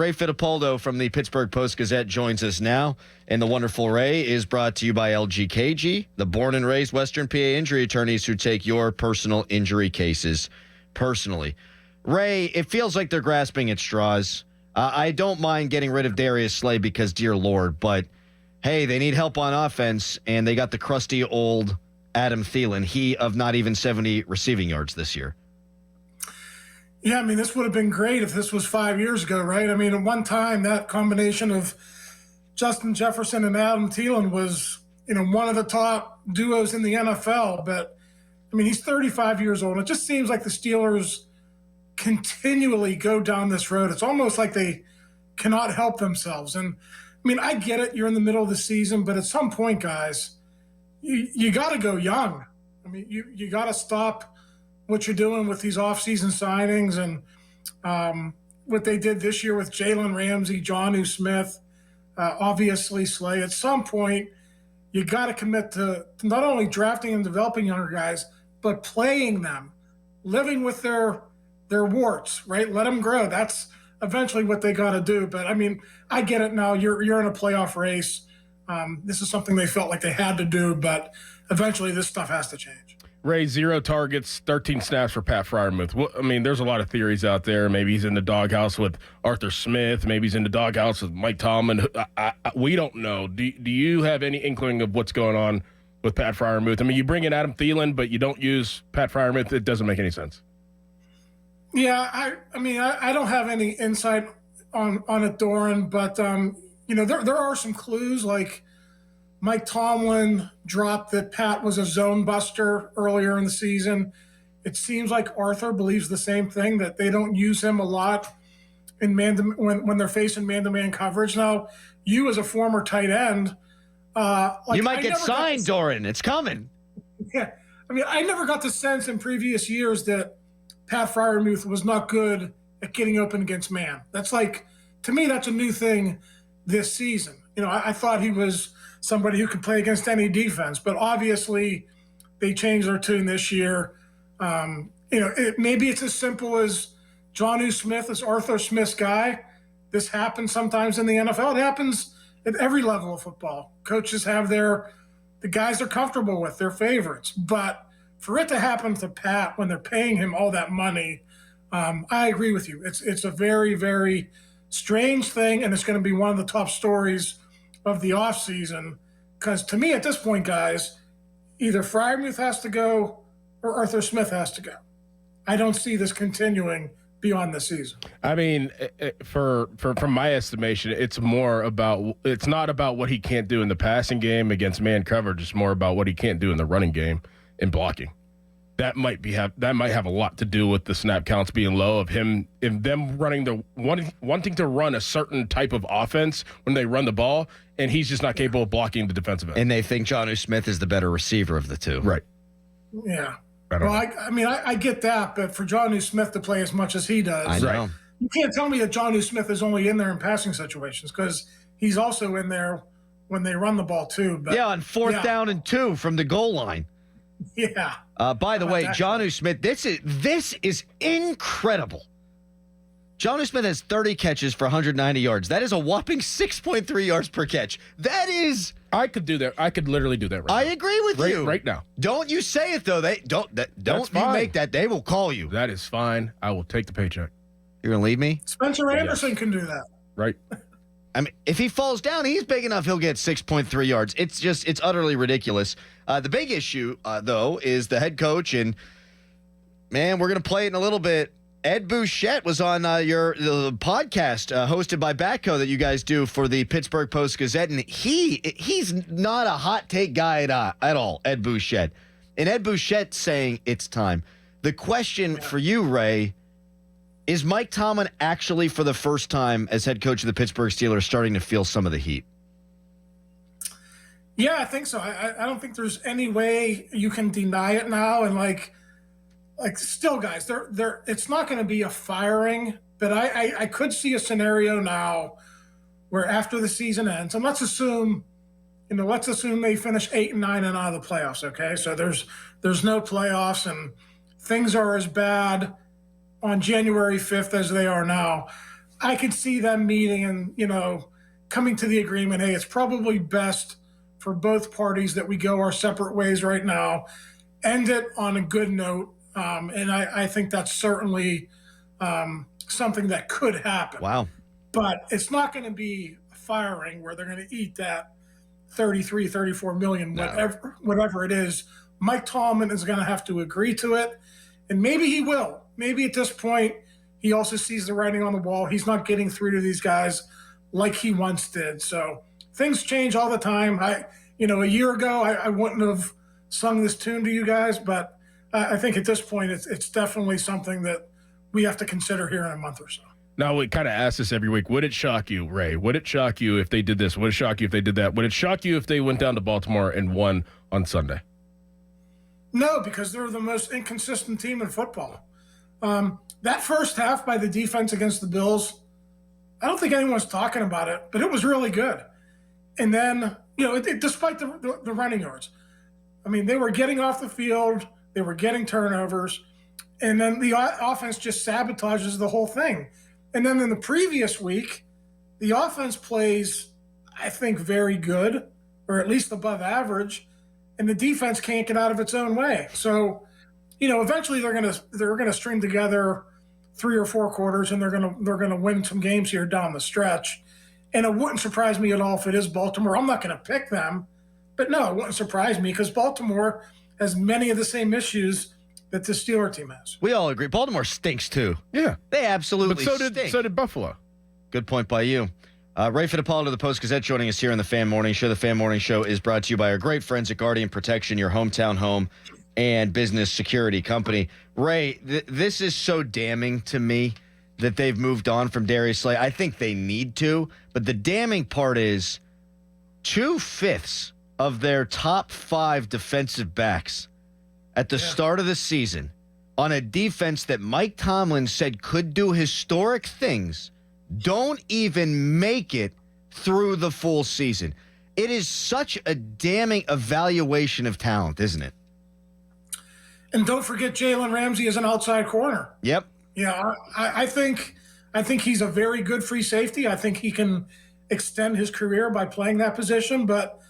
Ray Fittipaldo from the Pittsburgh Post-Gazette joins us now. And the wonderful Ray is brought to you by LGKG, the born and raised Western PA injury attorneys who take your personal injury cases personally. Ray, it feels like they're grasping at straws. I don't mind getting rid of Darius Slay because, dear Lord, but hey, they need help on offense, and they got the crusty old Adam Thielen, he of not even 70 receiving yards this year. Yeah, I mean, this would have been great if this was 5 years ago, right? I mean, at one time, that combination of Justin Jefferson and Adam Thielen was, one of the top duos in the NFL. But, I mean, he's 35 years old. It just seems like the Steelers continually go down this road. It's almost like they cannot help themselves. And, I mean, I get it. You're in the middle of the season. But at some point, guys, you got to go young. I mean, you got to stop what you're doing with these offseason signings and what they did this year with Jalen Ramsey, Jonnu Smith, obviously Slay. At some point, you got to commit to not only drafting and developing younger guys, but playing them, living with their warts, right? Let them grow. That's eventually what they got to do. But, I mean, I get it now. You're in a playoff race. This is something they felt like they had to do, but eventually this stuff has to change. Ray, 0 targets, 13 snaps for Pat Freiermuth. Well, I mean, there's a lot of theories out there. Maybe he's in the doghouse with Arthur Smith. Maybe he's in the doghouse with Mike Tomlin. We don't know. Do you have any inkling of what's going on with Pat Freiermuth? I mean, you bring in Adam Thielen, but you don't use Pat Freiermuth. It doesn't make any sense. Yeah, I mean, I don't have any insight on it, Doran, but, there are some clues, like Mike Tomlin dropped that Pat was a zone buster earlier in the season. It seems like Arthur believes the same thing, that they don't use him a lot in when they're facing man-to-man coverage. Now, you as a former tight end, you might get signed, Doran. It's coming. Yeah, I mean, I never got the sense in previous years that Pat Freiermuth was not good at getting open against man. That's like, to me, that's a new thing this season. I thought he was somebody who could play against any defense, but obviously they changed their tune this year. Maybe it's as simple as Jonnu Smith is Arthur Smith's guy. This happens sometimes in the NFL. It happens at every level of football. Coaches have the guys they're comfortable with, their favorites. But for it to happen to Pat when they're paying him all that money, I agree with you. It's a very, very strange thing, and it's going to be one of the top stories of the offseason, because to me at this point, guys, either Freiermuth has to go or Arthur Smith has to go. I don't see this continuing beyond the season. I mean, from my estimation, it's not about what he can't do in the passing game against man coverage. It's more about what he can't do in the running game and blocking. That might have a lot to do with the snap counts being low, of them running wanting to run a certain type of offense when they run the ball, and he's just not capable of blocking the defensive end. And they think Jonnu Smith is the better receiver of the two. Right. Yeah. I get that, but for Jonnu Smith to play as much as he does, I know. Right, you can't tell me that Jonnu Smith is only in there in passing situations, because he's also in there when they run the ball too. But, on fourth down and 2 from the goal line. Yeah. By the way, Jonnu Smith, this is incredible. Jonnu Smith has 30 catches for 190 yards. That is a whopping 6.3 yards per catch. That is... I could do that. I could literally do that right now. I agree with you. Right now. Don't you say it, though. Don't you make that. They will call you. That is fine. I will take the paycheck. You're going to leave me? Spencer Anderson can do that. Right. I mean, if he falls down, he's big enough, he'll get 6.3 yards. It's utterly ridiculous. The big issue, though, is the head coach, and, man, we're going to play it in a little bit. Ed Bouchette was on the podcast hosted by Batco that you guys do for the Pittsburgh Post-Gazette, and he's not a hot take guy at all, Ed Bouchette. And Ed Bouchette saying it's time. The question for you, Ray, is Mike Tomlin actually, for the first time as head coach of the Pittsburgh Steelers, starting to feel some of the heat? Yeah, I think so. I don't think there's any way you can deny it now. And like still, guys, it's not going to be a firing, but I could see a scenario now where after the season ends, and let's assume they finish 8 and 9 and out of the playoffs. Okay, so there's no playoffs and things are as bad on January 5th as they are now. I could see them meeting and, coming to the agreement, hey, it's probably best for both parties that we go our separate ways right now, end it on a good note. And I think that's certainly something that could happen. Wow. But it's not going to be a firing where they're going to eat that 33, 34 million, whatever it is. Mike Tomlin is going to have to agree to it. And maybe he will. Maybe at this point, he also sees the writing on the wall. He's not getting through to these guys like he once did. So things change all the time. A year ago, I wouldn't have sung this tune to you guys, but I think at this point, it's definitely something that we have to consider here in a month or so. Now, we kind of ask this every week. Would it shock you, Ray? Would it shock you if they did this? Would it shock you if they did that? Would it shock you if they went down to Baltimore and won on Sunday? No, because they're the most inconsistent team in football. That first half by the defense against the Bills, I don't think anyone's talking about it, but it was really good. And then, despite the running yards, they were getting off the field, they were getting turnovers, and then the offense just sabotages the whole thing. And then in the previous week, the offense plays, I think, very good, or at least above average, and the defense can't get out of its own way. So, eventually they're gonna string together 3 or 4 quarters, and they're gonna win some games here down the stretch. And it wouldn't surprise me at all if it is Baltimore. I'm not going to pick them, but no, it wouldn't surprise me because Baltimore has many of the same issues that the Steelers team has. We all agree. Baltimore stinks too. Yeah. They absolutely stink. So did Buffalo. Good point by you. Ray Fittipaldo of the Post-Gazette joining us here on the Fan Morning Show. The Fan Morning Show is brought to you by our great friends at Guardian Protection, your hometown home and business security company. Ray, this is so damning to me that they've moved on from Darius Slay. I think they need to, but the damning part is 2/5 of their top 5 defensive backs at the start of the season on a defense that Mike Tomlin said could do historic things don't even make it through the full season. It is such a damning evaluation of talent, isn't it? And don't forget Jalen Ramsey is an outside corner. Yep. Yeah, I think he's a very good free safety. I think he can extend his career by playing that position, but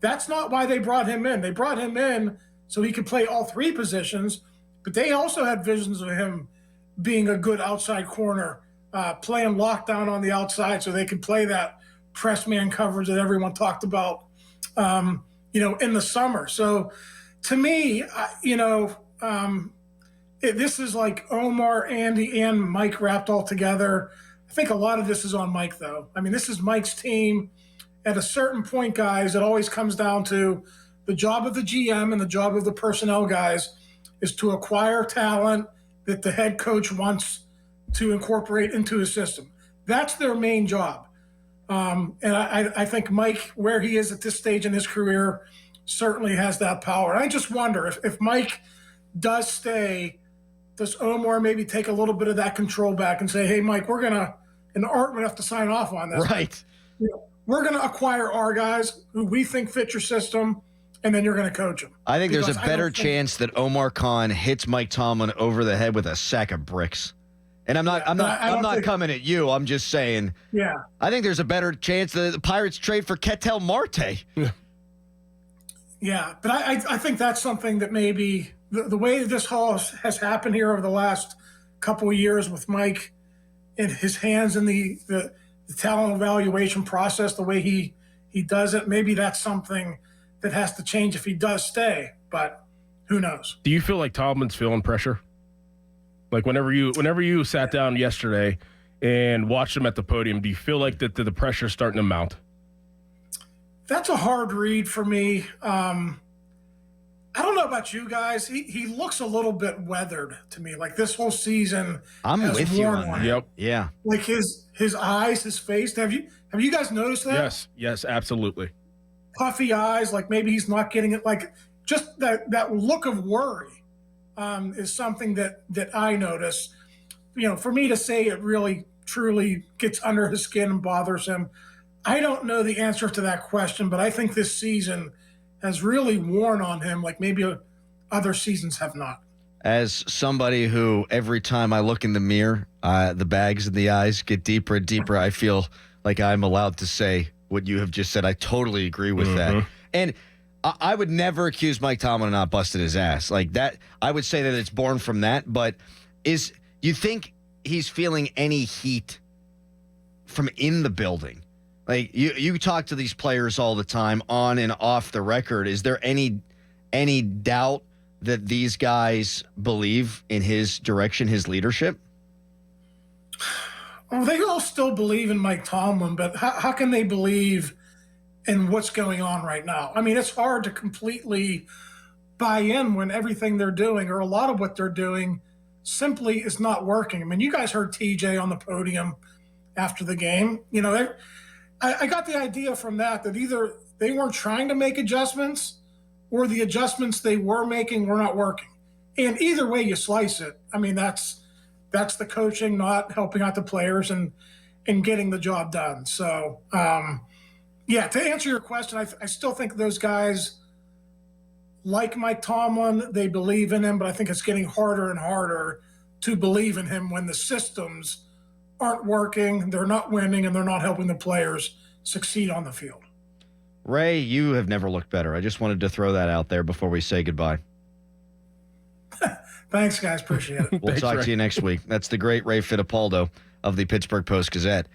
that's not why they brought him in. They brought him in so he could play all 3 positions, but they also had visions of him being a good outside corner, playing lockdown on the outside so they could play that press man coverage that everyone talked about, in the summer. So to me, this is like Omar, Andy, and Mike wrapped all together. I think a lot of this is on Mike, though. This is Mike's team. At a certain point, guys, it always comes down to the job of the GM and the job of the personnel guys is to acquire talent that the head coach wants to incorporate into his system. That's their main job. And I think Mike, where he is at this stage in his career, certainly has that power. And I just wonder if Mike does stay, does Omar maybe take a little bit of that control back and say, hey, Mike, Art would have to sign off on this. Right. We're going to acquire our guys who we think fit your system, and then you're going to coach them. I think there's a better chance that Omar Khan hits Mike Tomlin over the head with a sack of bricks. And I'm not coming at you. I'm just saying. Yeah. I think there's a better chance that the Pirates trade for Ketel Marte. Yeah, but I think that's something that maybe the way this has happened here over the last couple of years with Mike and his hands in the talent evaluation process, the way he does it, maybe that's something that has to change if he does stay, but who knows? Do you feel like Tomlin's feeling pressure? Like whenever you sat down yesterday and watched him at the podium, do you feel like that the pressure's starting to mount? That's a hard read for me. I don't know about you guys. He looks a little bit weathered to me. Like this whole season, I'm with you on that. Yep. Yeah. Like his eyes, his face. Have you guys noticed that? Yes, absolutely. Puffy eyes. Like maybe he's not getting it. Like just that look of worry is something that I notice. For me to say it really truly gets under his skin and bothers him. I don't know the answer to that question, but I think this season has really worn on him like maybe other seasons have not. As somebody who every time I look in the mirror, the bags in the eyes get deeper and deeper, I feel like I'm allowed to say what you have just said. I totally agree with that. And I would never accuse Mike Tomlin of not busting his ass like that. I would say that it's born from that. But you think he's feeling any heat from in the building? Like you talk to these players all the time on and off the record. Is there any doubt that these guys believe in his direction, his leadership? Well, they all still believe in Mike Tomlin, but how can they believe in what's going on right now? I mean, it's hard to completely buy in when everything they're doing, or a lot of what they're doing, simply is not working. I mean, you guys heard TJ on the podium after the game. You know, I got the idea from that either they weren't trying to make adjustments or the adjustments they were making were not working. And either way you slice it, I mean, that's the coaching not helping out the players and getting the job done. So, yeah, to answer your question, I still think those guys like Mike Tomlin. They believe in him, but I think it's getting harder and harder to believe in him when the systems aren't working, they're not winning, and they're not helping the players succeed on the field. Ray, you have never looked better. I just wanted to throw that out there before we say goodbye. Thanks, guys. Appreciate it. We'll talk to you next week. That's the great Ray Fittipaldo of the Pittsburgh Post-Gazette.